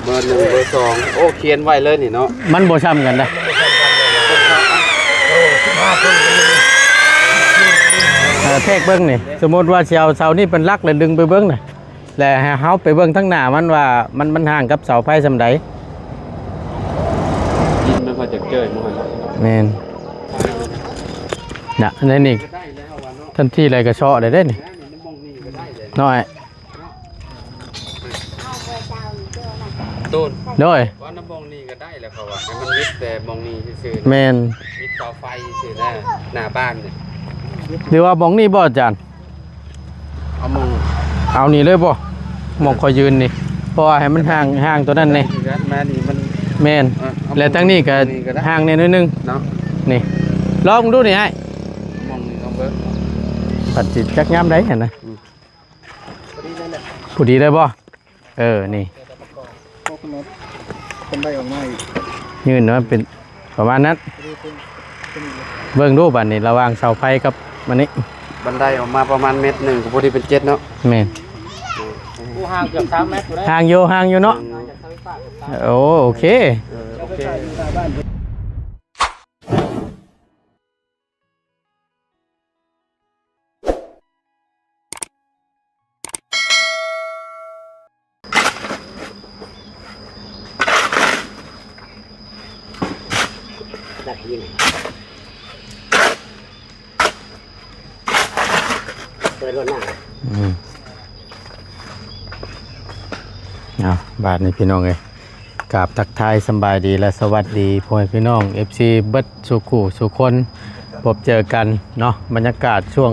เบอร์1เบอร์2โอ้เขียนไว้เลยนี่เนาะมันบ่ซ้ำกันนะเทกเบิ้งนี่สมมติว่าเสานี่เป็นลักแล้วดึงไปเบิ้งน่ะแล้วเฮาไปเบิ้งทั้งหน้ามันว่ามันห่างกับเสาไฟซำใดดินมันพอจะเกิดมันแม่นน่ะในนี่ทันทีเลยก็เชาะได้นี่น้อยต้นโดยว่าน้ำมองนี่ก็ได้แล้วเขาว่าให้มันมิดแต่มองนี่ซื่อๆแม่นมิดเสาไฟซื่อหน้าบ้านนี่หรือว่าหม่องนี่บ่อาจารย์เอานี่เลยบ่หม่องคอยยืนนี่เพราะว่าให้มันห่างตัวนั้นนี่มานี่มันแม่นแล้วทั้งนี้ก็ห่างนิดนึงเนาะนี่ลองดูนี่ให้มองนี่ต้องเบิ่งปัดจิตจักยามได้เห็นนะผู้ดีได้บ่นี่คนได้ออกมาอีกยืนเนาะเป็นประมาณนั้นเบิ่งดูบัดนี้ระหว่างเสาไฟกับมันนี่บันไดออกมาประมาณ1 เมตรก็พอดีเป็น7เนาะแม่นห่างเกือบ3 เมตรอยู่ได้ห่างอยู่เนาะโอเคเปิดรถหน้าบาทนี่พี่น้องเลยกราบทักทายสบายดีและสวัสดีพ่อแม่พี่น้อง FC เบิดสุขุสุคนพบเจอกันเนาะบรรยากาศช่วง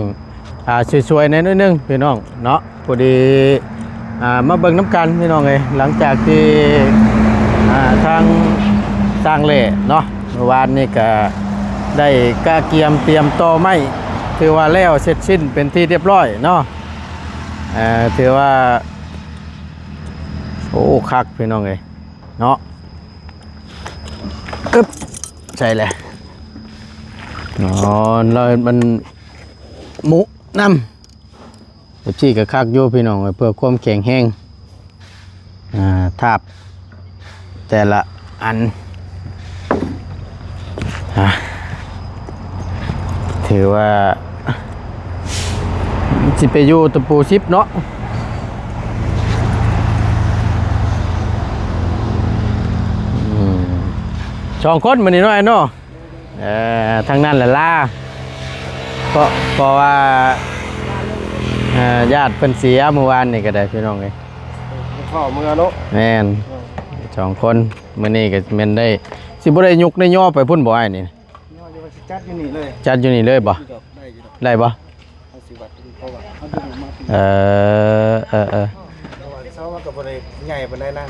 สวยๆนิดนึงพี่น้องเนาะพอดีมาเบิ่งน้ำกันพี่น้องเลยหลังจากที่ทางสร้างเล่เนาะเมื่อวานนี่ก็ได้กาเกียมเตรียมต่อไม้ถือว่าแล้วเสร็จสิ้นเป็นที่เรียบร้อยเนาะถือว่าโอ้คักพี่น้องเลยเนาะอึ๊บใช่เลยนอนเลยมันหมุน้ำเดี๋ยวชี้กับคักอยู่พี่น้องเพื่อความแข็งแห้งทาบแต่ละอันถือว่าจิไปอยู่ตะปูชิปเนาะ2 คนมันนี่น้อยเนาะทางนั้นแหละล่าเพราะว่าญาติเพิ่นเสียเมื่อวานนี่ก็ได้พี่น้องเลยพ่อเมื่อเนาะแม่น2 คนมื้อนี้ก็แม่นได้สิบ่ได้ยุกได้ย่อไปพุ่นบ่อ้ายนี่จัดอยู่นี่เลยบ่ได้บ่เช้ามากับบ่ได้ใหญ่ปานใดนะ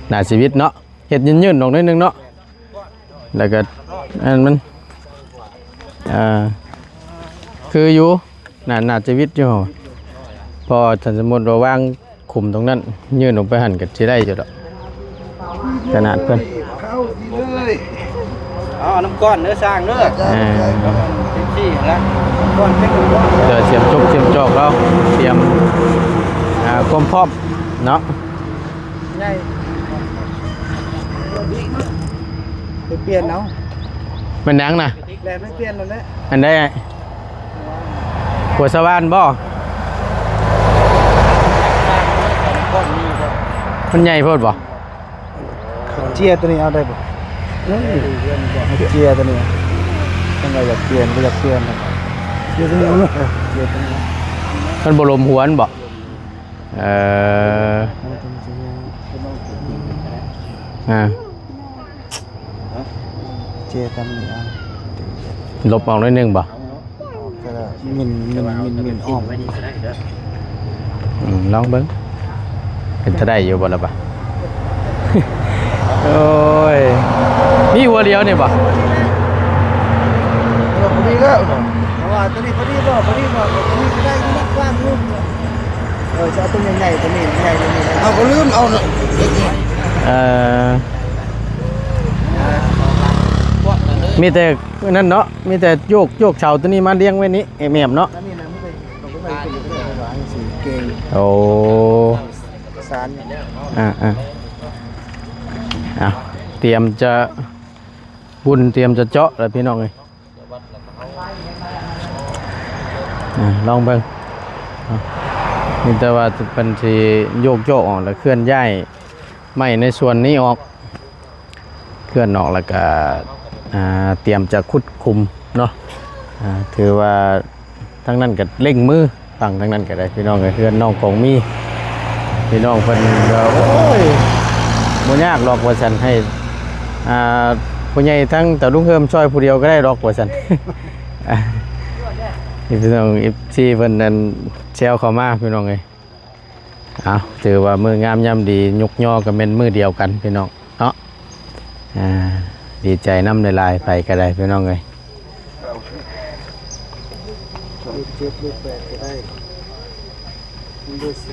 หน้าชีวิตเนาะเฮ็ดยืนๆออกนิดนึงเนาะแล้วก็มันคืออยู่หน้าชีวิตอยู่พอถ้าสมมุติว่าวางขุมตรงนั้นยืนออกไปหั่นก็สิได้อยู่ดอกขนาดเพิ่นเข้าดีเลยน้ำก้อนเนื้อสร้างเนื้อที่แล้วก้อนเป็นก้อนเดี๋ยวเสียมจุกเสียมจอกแล้วเตรียมความพร้อมเนาะใหญ่เปลี่ยนเนาะมันยังนะแรงไม่เปลี่ยนแล้วแหละอันได้หัวสว่านบ่มันใหญ่โพดบ่เจียตัวนี้เอาได้บ่เจียตัวนี้ยังไงอยากเปลี่ยนไม่อยากเปลี่ยนเจียตัวนี้เจียตัวนี้มันบ่ลมหวนบ่เจียตัวนี้ลบออกนิดนึงบ่มินออกลองเบิ่งเป็นจะได้อยู่บ่ล่ะบ่โอ้ยมีหัวเดียวนี่บ่พอดีแล้วเพราะว่าตัวนี้พอดีบ่ตัวนี้ได้กว้างลูกจะเอาตัวใหญ่ๆตัวนี้ใหญ่ตัวนี้เอาก็ลืมเอาเนาะมีแต่นั่นเนาะมีแต่โยกเสาตัวนี้มาเลี้ยงไว้นี้แม่มเนาะโอ้สาร อ่ะเตรียมจะบุญเตรียมจะเจาะแล้วพี่น้องเอ้ยลองเบิ่งนี่แต่ว่าเป็นสิโยกออกแล้วเคลื่อนย้ายไม้ในส่วนนี้ออกเคลื่อนออกแล้วก็เตรียมจะขุดคุมเนาะถือว่าทั้งนั้นก็เร่งมือตั้งทั้งนั้นก็ได้พี่น้องเอ้ยเพื่อนน้องของมีพี่น้องเพิ่นก็โอ้ยบ่ยากหรอกว่าซั่นให้ผู้ใหญ่ทั้งแต่ลุงเฮิมช่วยผู้เดียวก็ได้หรอกว่าซั่น พี่น้อง FC เพิ่นนั่นแซวเข้ามาพี่น้องเอ้ยเอาถือว่ามืองามยามดียกย่อก็เป็นมือเดียวกันพี่น้องเนาะดีใจน้ำในลายไปก็ได้พี่น้องเอ้ย เจ็บลูกแปดก็ได้มันดูสี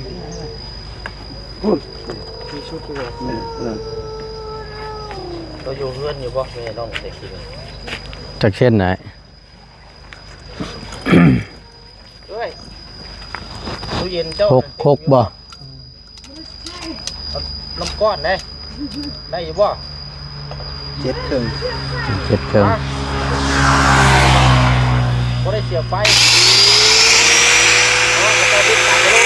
มีชุดด้วยตัวอยู่เพื่อนอยู่บ่แม่น้องแต่กิน จักเช่นไหน เอ้ยตู้เย็นเจ้า หกบ่ น้ำก้อนได้อยู่บ่ เจ็ดเครื่อง เจ็ดเครื่อง บ่ได้เสียบไฟเพราะว่าจะติดตัดไปแล้ว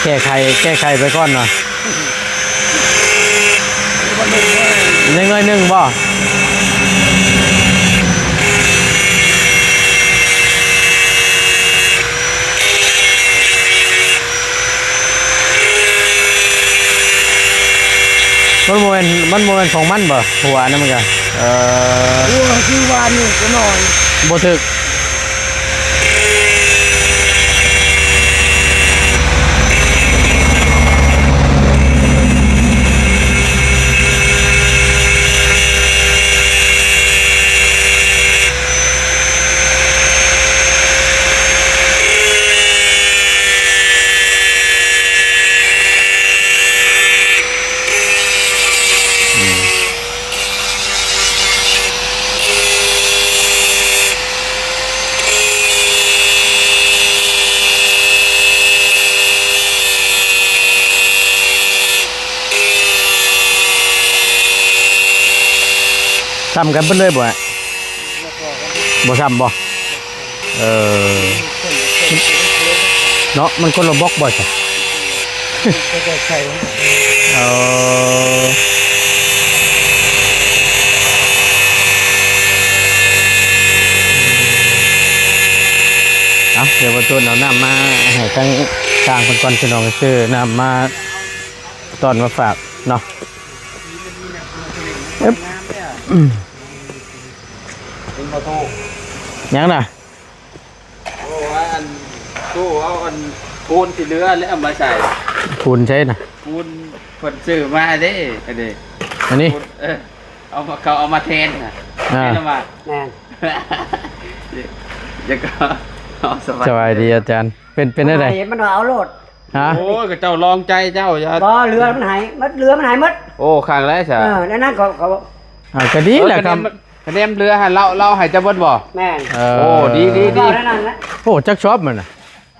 แก้ไขไปก่อนหน่อยน้อยหนึ่งบ่มันโมเมนต์ของมันบ่หัวนั่นมันกันหัวคือวานนี่ก็หน่อยบ่ถึกซ้ำกันไปเลยบ่บ่ซ้ำบ่เนาะมันคนละบล็อกบ่จ้ะเดี๋ยวประตูเอาน้ำมาให้ทั้งทางคนก่อนพี่น้องก็คือน้ำมาตอนมาฝากเนาะยังน่ะโอ้อันตู้เอาอันปูนที่เรือแล้วเอามาใส่ ปูนใช่น่ะ ปูนเพิ่นซื้อมาเด้อันนี้เอามาแทนน่ะให้ละมาแม่นยังก็สบายดีอาจารย์เป็นได้ไดมันเอาโลดฮะโอ้ยก็เจ้าลองใจเจ้าอย่าบ่เรือมันหายเรือมันหายหมดโอ้ข้างแล้วซะนั่นเขาก็ดีแหละครับคะแนนเรือให้เราให้จะเบิดบ่แม่นโอ้ดีโอ้จักชอบมันน่ะ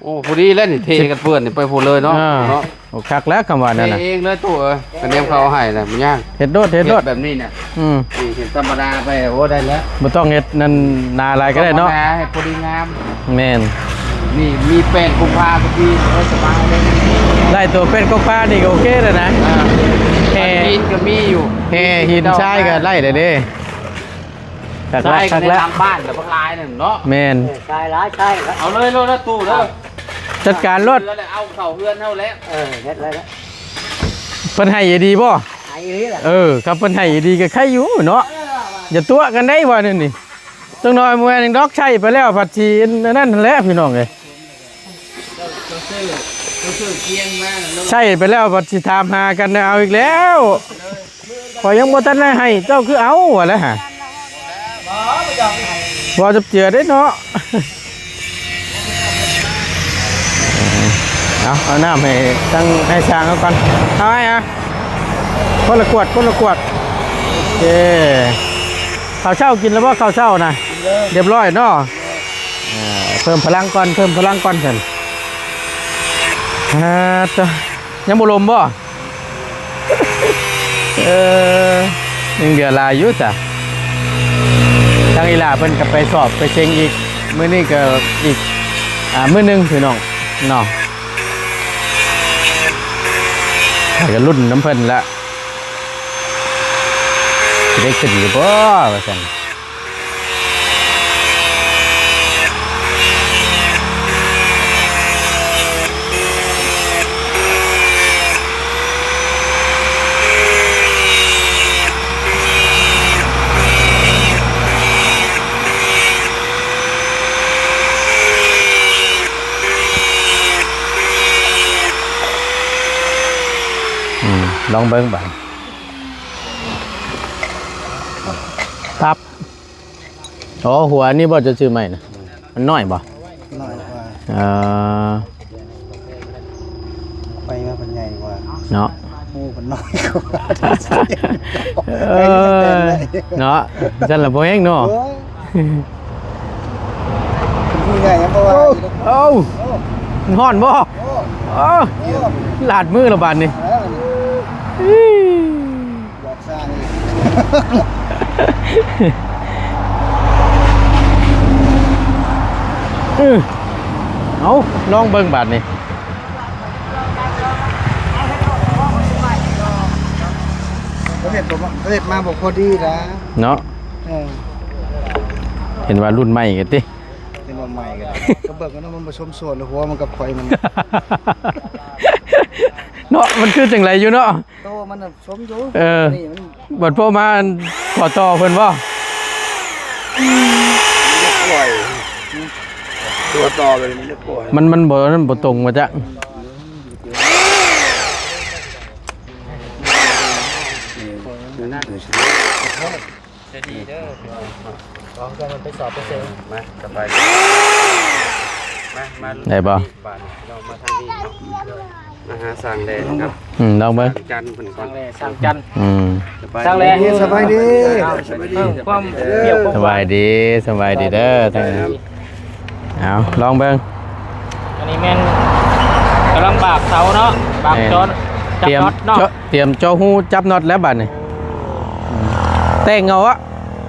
โอ้พอดีแล้วนี่เทกันเปื้อนนี่ไปพูดเลยเนาะโอ้คักแล้วคำว่านั่นน่ะเองเลยตู้คะแนนเขาให้น่ะมันยากเฮ็ดโดดแบบนี้น่ะนี่เห็นธรรมดาไปโอ้ได้แล้วบ่ต้องเฮ็ดนั่นนาลายก็ได้เนาะให้พอดีงามแม่นนี่มี8 กุมภาพันธ์ดีสบายเลยได้ตัวเป็นกฟ้านี่ก็โอเคแล้วนะหินก็มีอยู่หินชายก็ไล่ได้เด้ใช่กันในตามบ้านแบบพวกลายนั่นเนาะแม่นใช่ร้ายใช่เอาเลยนะตู้เด้อจัดการรถเอาเข่าเฮือนเท่าแล้วเฮ็ดเลยแล้วเพิ่นให้ดีบ่ให้ดีแหละครับเพิ่นให้ดีก็ใครอยู่เนาะอย่าตัวกันได้ว่านี่จังน้อยมื้อนึงดอกใช้ไปแล้วผัดชีนั่นแหละพี่น้องเอ้ย ซื้อเกียงมาแล้ว ใช่ไปแล้วบัดสิถามหากันเอาอีกแล้วขอยยังบ่ทันได้ให้เจ้าคือเอาอะแล้วฮะบ่จะเจือได้เนาะเอาน้ำให้ตั้งให้ช้างเขาก่อนเอาไว้อะคนละขวดโอเคข้าวเช้ากินแล้วบ่ข้าวเช้านะเรียบร้อยเนาะเพิ่มพลังก่อนกันต่อยังบ่ลมบ่ยังเดือลายอยู่จ้ะทางอีหลาเพิ่นก็ไปสอบไปเช็งอีกมื้อนี้ก็อีกมื้อนึงพี่น้องเนาะก็รุ่นน้ำเพิ่นละเด็กขึ้นอยู่บ่ว่าซั่นลองเบิ้งบ่ครับโอ้หัวนี่บ่จะซื้อใหม่นะมันน้อยบ่ น้อยกว่า ไปมาเป็นใหญ่กว่า เนาะ หมูมันน้อยกว่า เนาะจันละบ่แฮงเนาะ ผู้ใหญ่ยังบ่ว่า เอ้าฮ้อนบ่ลาดมือละบาดนี่ บอกสร้างอีก เอาลองเบิ่งบาดนี่ เขาเด็ดมาบอกพอดีนะ เนาะเห็นว่ารุ่นใหม่กันติ เป็นวันใหม่กันก็เบิกกันมันผสมส่วนหัวมันกับข่อยมัน เนาะมันคือจังไรอยู่เนาะ โตมันสมอยู่ นี่มัน บัดพ่อมาขอต่อเพิ่นบ่ ปล่อยตัวต่อเลยมันจะปล่อย มันบ่ตรงมาจ้ะ น่าจะดีเด้อลองกันมันไปสอบไปเซ็งมาสบายมา ได้บ่ เรามาทางนี้มาหาสั่งแดดครับ ลองเบิ่ง จันเพิ่นก่อน สั่งจัน สร้างแดด สบายดี ความเกี่ยว สบายดีเด้อทั้งนั้นเอาลองเบิ่ง อันนี้แม่นกำลังบากเสาเนาะบากจนจับ เตรียม น็อตเนาะ เตรียมเจ้าฮู้จับน็อตแล้วบัดนี่แต่งเงาอะ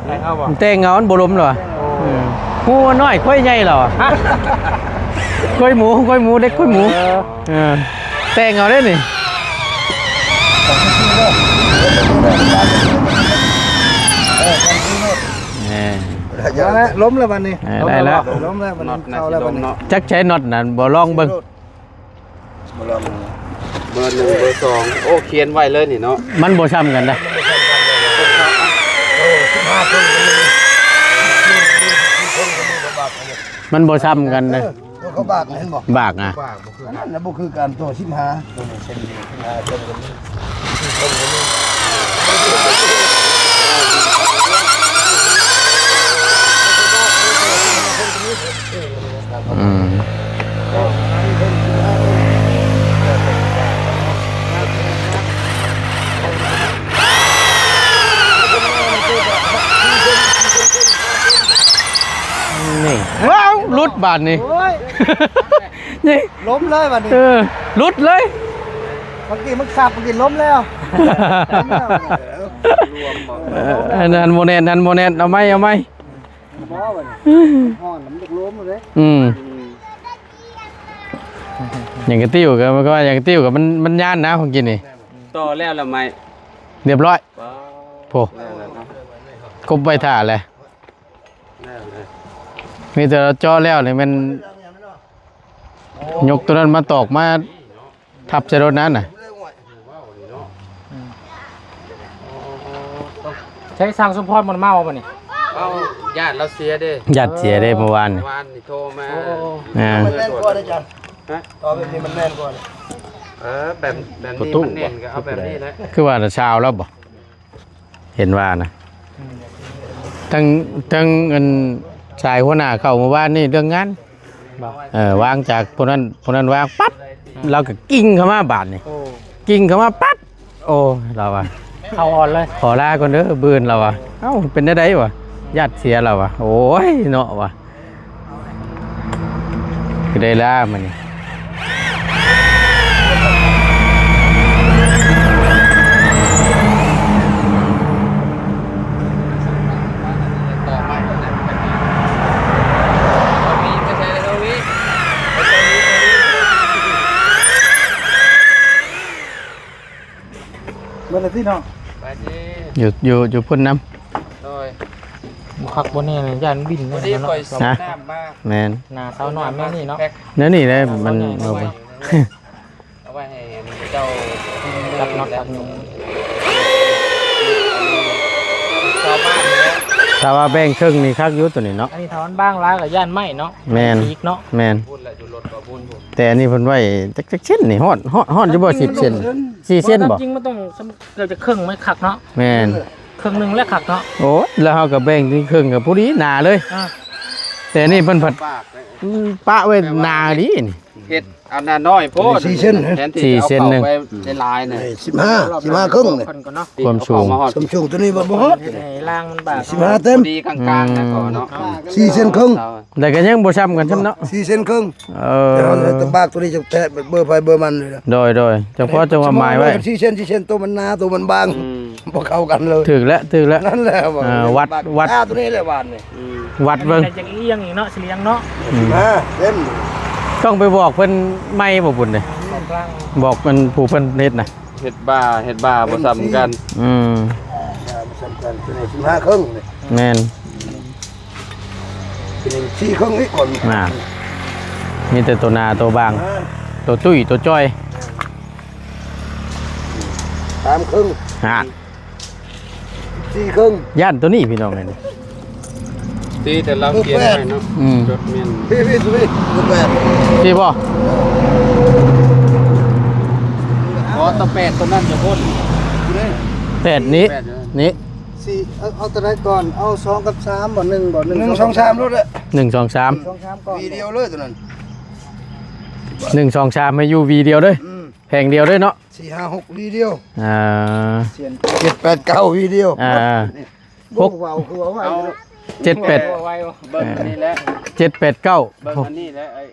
ได้เอาบ่ แต่งเงามันบ่ล้มหรอฮู้น้อยค่อยใหญ่หรอค่อยหมูเล็กค่อยหมูแต่งเงาได้นี่ล้มแล้ววันนี้ ได้แล้ว ล้มแล้ววันนี้เข้าแล้ววันนี้ จักใช้น็อตนั่นบ่ลองเบิ่ง เบอร์ 1 เบอร์ 2โอ้เขียนไว้เลยนี่เนาะ มันบ่ซ้ำกันนะมันบ่ซ้ำกันนะ เขาบากเห็นบ่ บากอ่ะ นั่นนะบ่คือการตัวชิมหาตัวนี้เส้นดีชิมหาตัวนี้ นี่ว้าวรุดบาทนี่ นี่ ล้มเลยวันนี้ รุดเลย เมื่อกี้มันขับเมื่อกี้ล้มแล้ว นันโมเนตเอาไหม บ่วันนี้ห้อนมันจะล้มเลย อย่างกระติ้วกับมันก็อย่างกระติ้วกับมันย่านนะของกินนี่ ต่อแล้วละไหม เรียบร้อยโผ แล้วเนาะ กบใบถ่าเลย แล้วเลย มีแต่เราจ่อแล้วเลยมันยกตัวนั้นมาตอกมาทับใส่รถนั้นน่ะ ใช้สร้างสมพรมันเมาบ่นี่ เอาญาติเราเสียเด้ ญาติเสียได้เมื่อวานนี่ วานนี่โทรมา อ่า มันแม่นกว่าได้จ้ะ ฮะ ต่อแบบนี้มันแน่นกว่า แบบนี้มันเน้นก็เอาแบบนี้แหละ คือว่าแต่เช้าแล้วบ่เห็นว่านะทั้งเงินชายหัวหน้าเข้ามาบ้านนี่เรื่องงานวางจากพวกนั้นวางปั๊บเราก็กิ้งเข้ามาบาทนี่กิ้งเข้ามาปั๊บโอ้เราอะ เข้าอ่อนเลย ขอลาก่อนเด้อบืนเราอะเอ้าเป็นได้วะญาติเสียเราอะโอ้ยเนาะวะก็ได้ลามันนี่ ต่อมาเอาวีไม่ใช่เลยเอาวี เมื่อไรที่น้อง ไปดิ อยู่พุ่นน้ โดย บุคักบนนี่ย่านบิน พอ เล ดี ย ปล่อย เนาะ สูบน้ำมา ำแมน หน้าเสาหน่อยแม่นี่เนาะ แพ็ค เนื้อนี่เลยมันเอาไป เอาไว้ให้เจ้า รับน็อตตัดหนุ่ม ชาวบ้านเนี่ย ถ้าว่าแบ่งครึ่งนี่คักอยุตัวนี้เนาะ อันนี้ทอนบ้างร้ายกับย่านไหมเนาะ แม่น อีกเนาะ แมน พูดแหละอยู่รถกับบุญผม แต่อันนี้เพิ่นไว้จักเส้นนี่ฮอดจะบ่10เส้น4เส้นบ่ จริงมันต้องเกือบจะครึ่งไม่ขักเนาะ แมน ครึ่งหนึงแล้วขักเนาะ โอ้ยแล้วเฮาก็แบ่งที่ครึ่งกับผู้ดีหนาเลย อ่า แต่อันนี่เพิ่นผัด ปากเลย ปะไว้หนาดีนี่ เฮ็ดเอาหน้าน้อยโพด 4 เส้น แทนที่ สี่ เอา เส้น เข้า หนึ่ง ไปในลายเนี่ย 15ครึ่งเนี่ย คนก่อนเนาะ ความสูง เอาเข้ามาฮอด สมช่วงตัวนี้บ่ฮอด ให้ล่างมันบาก 15เต็ม ดีกลางๆนะก่อนเนาะ 4 เส้นครึ่ง แต่ก็ยังบ่ซ้ำกันซ้ำเนาะ 4 เส้นครึ่ง เอ แต่เรา อ ตะบากตัวนี้จะแทะเบอร์ไฟเบอร์มันเลยนะ โดยเฉพาะจังหวะหมายไว้ 4 เส้นตัวมันหนาตัวมันบาง อืม บ่เข้ากันเลย ถึกแล้ว นั่นแหละ วัด ตัวนี้แหละหวานนี่ อืม วัดเบิ่ง แต่จะเอียงอีกเนาะเสียงเนาะ เต็ม ต้องไปบอกเพิ่นไม่บ่บุญเด้ บอกกลาง บอกมันผู้เพิ่นเฮ็ดน่ะ เฮ็ดบ้าบ่ซ้ำกัน อืม สำคัญตัวนี้15ครึ่งนี่ แม่น เป็น4ครึ่งนี่ก่อน น่ะมีแต่ตัวหนาตัวบาง ตัวตุ้ยตัวจ้อย 3ครึ่ง ฮะ 4ครึ่ง ย่านตัวนี้พี่น้องนี่ ตีแต่เราเขียนให้เนาะ อืม จดแม่น พี่ตัวนี้ตัวแปด ที่บ่ ขอตะแปดตัวนั้นจะพ่น แปดนี้นี่ สี่เอาตัวไหนก่อนเอา2กับ3บ่1บ่1 2 3รถเลย 1 2 3 2 3ก่อนวีเดียวเลยตัวนั้น 1 2 3ให้อยู่วีเดียวเด้อแพงเดียวเด้อเนาะ 4 5 6วีเดียว 7 8 9วีเดียว หก ว้าวคือว่า เอา 7 8 ไว้ เบิ่งอันนี้แหละ 7 8 9 เบิ่งอันนี้แหละไอ้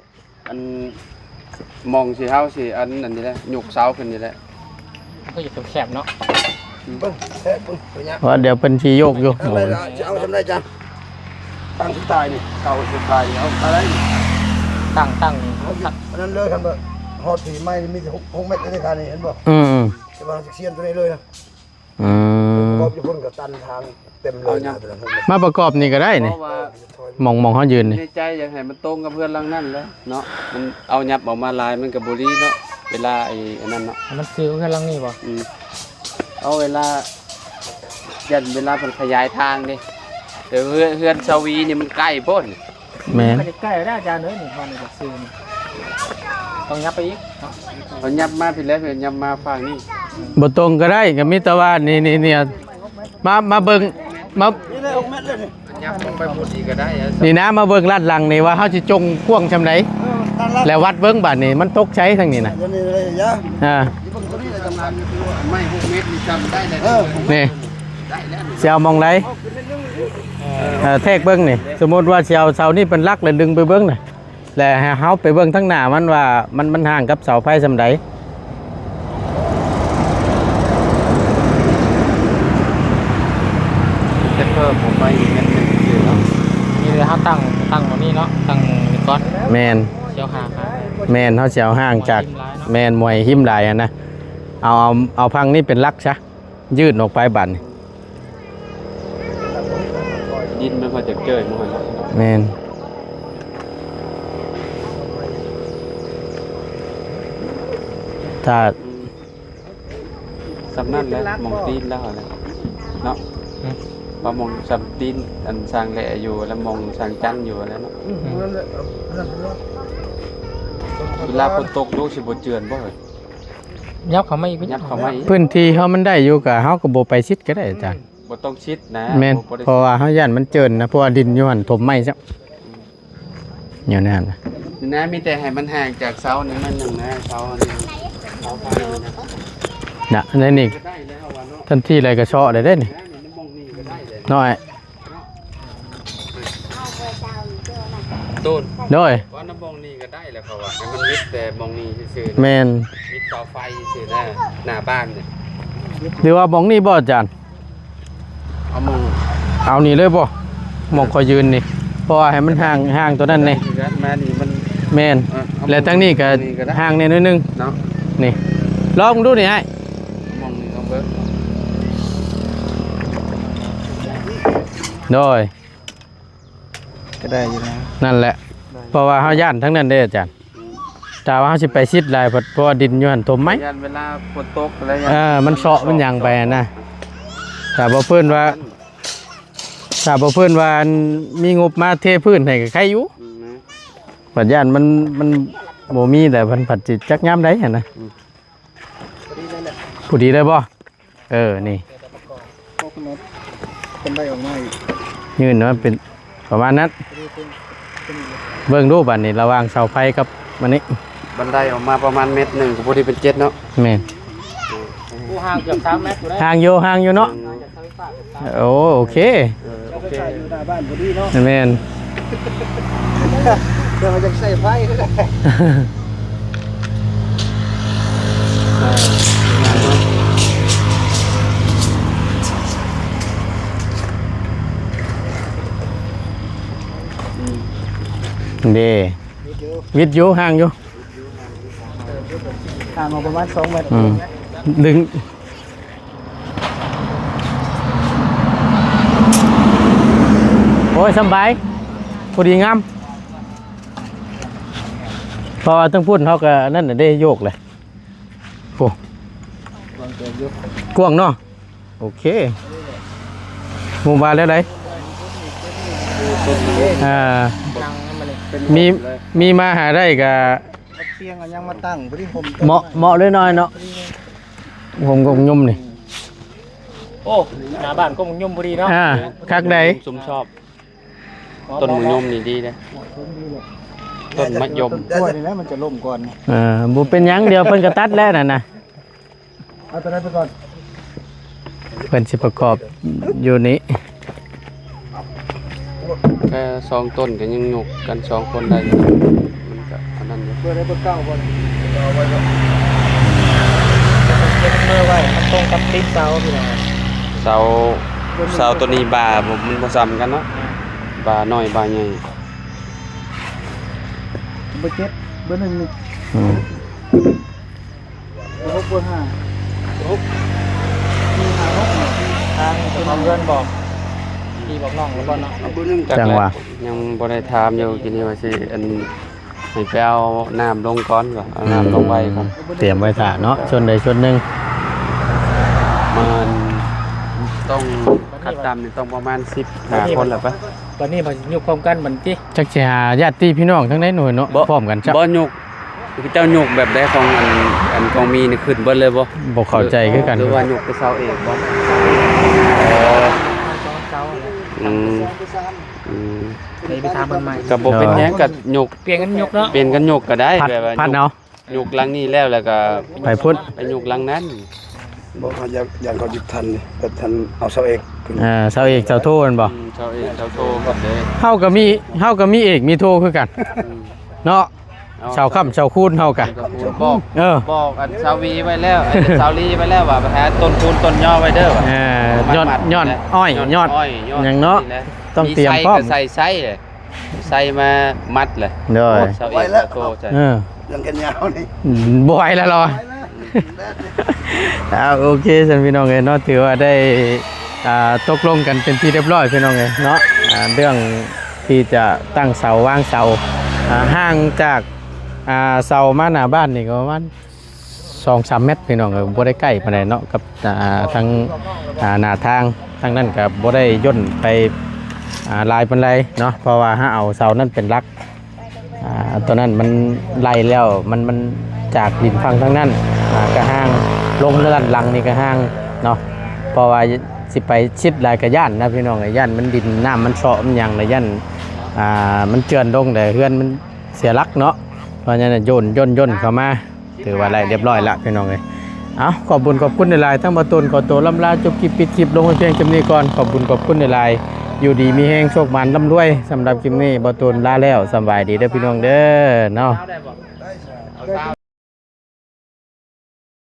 อันมองสิเฮาสิอันนั้นนี่แหละยกเสาขึ้นนี่แหละ ก็อยู่แคบๆเนาะ เบิ่งแท้เบิ่งไปยัง ว่าเดี๋ยวเป็นชีโยกอยู่ อะไรล่ะจะเอาทำได้จังตั้งสุดท้ายนี่เก่าสุดท้ายนี่เอาอะไร ตั้ง เอาอันนั้นเลยครับบ่ฮอดสีไม้นี่มีแต่6เมตรในคันนี่เห็นบ่ อืม จะวางเสียนตัวนี้เลยนะ อืม ครอบอยู่พุ่นกับตันทางเต็มเลยนะตัวนั้น มาประกอบนี่ก็ได้ เพ นี่ ราะว่าม องเขายืนนี่ ในใจอยากให้มันตรงกับเพื่อนหลังนั้นแหล้วเนาะมันเอายับออกมาลายมันก็บ่ดีเนาะเวลาไอ้อันนั้นเนาะ มันคือแค่ลังนี่บ่ เอาเวลายันเวลามันขยายทางดิเดี๋ยวเฮือนชาวีนี่มันใกล้โพ้น แม่น มันจะใกล้ได้อาจารย์เด้อนี่มันจะซื้อนี่ต้องยับไปอีกเนาะ เขายับมาพี่แล้วเพิ่นยับมาฝั่งนี้ บ่ตรงก็ได้ก็มีแต่ว่านี่เนี่ยมาเบิ่งมา นี่เลย6เมตรเลยนี่ ยับลงไปหมดอีกก็ได้อะ นี่นะมาเบิ่งลาดหลังนี่ว่าเฮาสิจงพ่วงชำได ตั้งรับ แล้ววัดเบิ่งบัดนี่มันตกใช้ทางนี้น่ะ ตัวนี้เลยยะ อ่า นี่เบิ่งตัวนี้เลยจำนาน ไม่6เมตรนี่จำได้เลย นี่ ได้แล้ว สิเอามองไดแทกเบิ่งนี่สมมุติว่าสิเอาเสานี่เป็นหลักแล้วดึงไปเบิ่งน่ะแล้วให้เฮาไปเบิ่งทั้งหน้ามันว่ามันห่างกับเสาไฟซำใด จะเพิ่มผมไปอีกเมตรหนึงคือเนาะ นี่เลยเฮาตั้งวันนี้เนาะตั้งนี่ก่อน แม่น เดี๋ยวหา แม่นเฮาสิเอาห่างจากแม่นมวยหิมหลายอะนะเอาพังนี่เป็นหลักซะยืดออกไปบัดนี่ ดินมันพอจะเกิดมั้งล่ะ แม่นถ้า สำนั่นแล้วมองตีนแล้วแหละเนาะพอมองสับตีนอันสร้างแหล่อยู่แล้วมองสร้างจันอยู่แล้วเนาะ เวลาฝนตกดูสิบ่เจือนบ่เฮ้ย ยับเขาไม่อีก ยับเข้ามาอีก พื้นที่เฮามันได้อยู่ก็เฮาก็บ่ไปชิดก็ได้อาจารย์ บ่ต้องชิดนะ แม่น บ่ได้ เพราะว่าเฮาย่านมันเจินนะเพราะว่าดินอยู่หั่นถมไม้ซะอยู่นั่นน่ะ นะมีแต่ให้มันห่างจากเสานี่มันหนึงนะเสาอันนี้เสาไฟนะ น่ะในนี่ ก็ได้แล้วว่าเนาะ ทันทีเลยก็เชาะเลยเด้นี่ นะนี่มองนี่ก็ได้เลย น้อย ตูน โดย ว่าน้ำมองนี่ก็ได้แล้วเขาว่าให้มันวิดแต่มองนี่ซื่อๆนะ แม่น วิดเสาไฟซื่อๆนะหน้าบ้านเนี่ย หรือว่าหมองนี่บ่อาจารย์ เอามอง เอานี่เลยบ่หมองคอยยืนนี่เพราะว่าให้มันห่างตัวนั้นนี่ มานี่มัน แม่น เอา และทั้งนี้ก็ ได้ ห่างแน่นิดนึง เนาะ นี่ลองดูนี่ให้ มองนี่ต้องเบิ่ง โดย ก็ได้อยู่นะ นั่นแหละ เพราะว่าเฮาย่านทั้งนั้นเด้ออาจารย์แต่ว่าเฮาสิไปชิดหลายเพราะว่าดินอยู่หั่นถมไหม ยันเวลาฝนตกอะไรมันเซาะมันหยังไปอะนะถ้าบ่เพิ่นว่าถ้าบ่เพิ่นว่ามีงบมาเทพื้นให้ก็ใครอยู่ นะ ปัญญานมันบ่มีแต่เพิ่นผัดจิตจักยามใดหั่นนะผู้ดีได้บ่นี่ พวกนั้นเป็นได้ออกมาอีก ยืนว่าเป็นประมาณนั้นเบิ่งดูบัดนี้ระหว่างเสาไฟกับมันนี้ บันไดออกมาประมาณเมตรหนึ่งก็พอดีเป็น7เนาะ แม่น กูห่างเกือบ3 เมตรอยู่ได้ ห่างอยู่เนาะโอเค โอเค ใส่อยู่หน้าบ้านพอดีเนาะ แม่น เดี๋ยวมันจะใส่ไฟก็ได้ เด้วิทยุห่างอยู่ ห่างออกประมาณ2 เมตร ดึงโอ้ยสบายพอดีงามเพราะว่าต้องพูดเขาก็นั่นน่ะได้โยกเลยโอ้กว้างเนาะโอเคหมู่บ้านแล้วไหนมีมาหาได้กับ เตียงยังมาตั้งพอดีผม เหมาะเลยน้อยเนาะผมก็ยุ่มนี่ โอ้หน้าบ้านก็มึงยุ่มพอดีเนาะ คักใด ซุมชอบ ต้นมะยมนี่ดีนะต้นมะยม กล้วยนี่นะมันจะล่มก่อน บุเป็นหยังเดียวเพิ่นก็ตัดแล้วน่ะ เอาตัวนั้นไปก่อน เพิ่นสิประกอบอยู่นี้ แค่2 ต้นก็ยังยกกัน2 คนได้อยู่มันก็อันนั้นอยู่ เพื่อได้เบอร์เก้าก่อน เก็บมือไว้มันตรงกับติ๊กเสาพี่น้อง เสาตัวนี้บามันบ่ซ้ำกันเนาะบาน้อยบาใหญ่ เบอร์7เบอร์1นี่ อืม เบอร์6เบอร์5 ทางเจ้าของเรือนบอกพี่บอกน้องแล้วบ่เนาะ จังหวะ ยังบ่ได้ถามอยู่กินนี่ว่าสิอันให้ไปเอาน้ำลงก่อนก่อนเอาน้ำลงไว้ก่อน เตรียมไว้ถ่าเนาะชนใดชนหนึ่ง มันต้องคัดตามนี่ต้องประมาณ15 คนแหละปะ วันนี้มันยุคความกันบันที่ จักสิหาญาติพี่น้องทั้งในหน่วยเนาะพร้อมกันจ้ะ บ่ยกเจ้ายกแบบใดของอันของมีนี่ขึ้นเบิดเลยบ่ บ่เข้าใจคือกัน หรือว่ายกไปเซาเองบ่ เสาอะไร อืมอืม ไปทำมันใหม่ ก็บ่เป็นหยังก็ยก เปลี่ยนกันยกเนาะ เปลี่ยนกันยกก็ได้ พัด แบบว่า พัดเอา ยกหลังนี้แล้วก็ ไปพุ่น ไปยกหลังนั้น บอกเขาอยากเขาหยิบทันนี่แบบทันเอาเสาเอกขึ้น เสาเอกเสาโทนบ่ เจ้าเองเจ้าโตก็ได้ เฮาก็มีเอกมีโทคือกัน เนาะเสาค่ำเสาคูนเฮากัน บอก บอกอันชาววีไว้แล้วไอ้ชาวลีไว้แล้วว่าไปหาต้นคูณต้นย่อไว้เด้อว่ะ ย้อนอ้อยย้อนอย่างเนาะต้องเตรียมพร้อม ใส่ไส้เลยใส่มามัดเลย เด้อ ชาวเองชาวโตใช่ ยังกันยาวนี่ บ่ไหวแล้วเหรอ โอเคสันพี่น้องเอ้ยเนาะถือว่าได้ตกลงกันเป็นที่เรียบร้อยพี่น้องเอ้ยเนาะเรื่องที่จะตั้งเสาวางเสาห่างจากเสามาหน้าบ้านนี่ก็ประมาณ 2-3 เมตรพี่น้องเอ้ยบ่ได้ใกล้ปานใดเนาะกับทางหน้าทางทางนั้นก็บ่ได้ย่นไปลายปานใดเนาะเพราะว่าถ้าเอาเสานั้นเป็นหลัก ตัวนั้นมันไล่แล้วมันจากดินฟังทั้งนั้นกระห้างลงเลื่อนหลังนี่กระห้างเนาะเพราะว่าสิไปชิดลายกระย่านนะพี่น้องกระย่านมันดินน้ำมันเฉาะมันหยังกระย่านมันเจือนลงแต่เฮือนมันเสียลักเนาะเพราะฉะนั้นย่นเข้ามาถือว่าอะไรเรียบร้อยละพี่น้องเลยเอาขอบคุณในไลน์ทั้งมาตุนขอตัวลำลาจบคลิปปิดคลิปลงเพียงจำนี้ก่อนขอบคุณในไลน์อยู่ดีมีแห้งโชคมันร่ำรวยสำหรับคลิปนี้บอตุนลาแล้วสบายดีเด้อพี่น้องเด้อเนาะ